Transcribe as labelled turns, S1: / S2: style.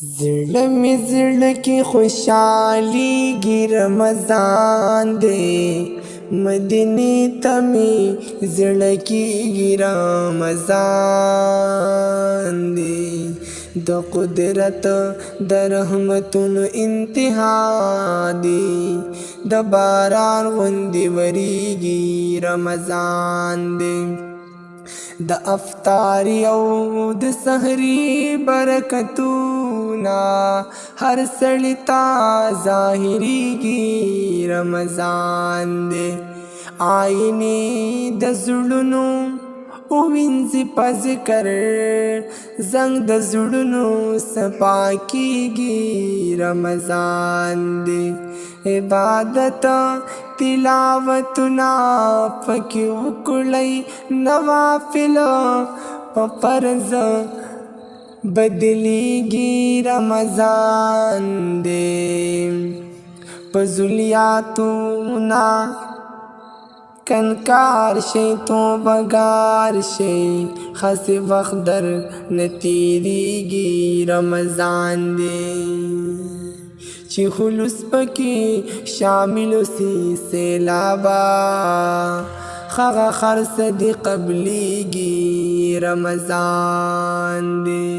S1: زړه می زړه کی خوشحالی گی رمضان دے مدینی تمی زړه کی گی رمضان دے د قدرت د رحمتونو انتہا دی د باران غوندی وریگی رمضان دے د افطاری او د سحری برکتونا هر سړی تا ظاهریږي رمضان دی آئینې د زړونو او وینځي په ذکر زنګ د زړونو صفا کیږي رمضان دی عبادت تلاوتنا پکې وکړئ نوافل په فرض بدلیږي رمضان دی په ذلیاتنا کنکار شي توبهګار شي خاص وخت در نتیریږي رمضان دی چې خلوص پکې شامل سی سیلابا خغه خرص دی قبلیږي رمضان دی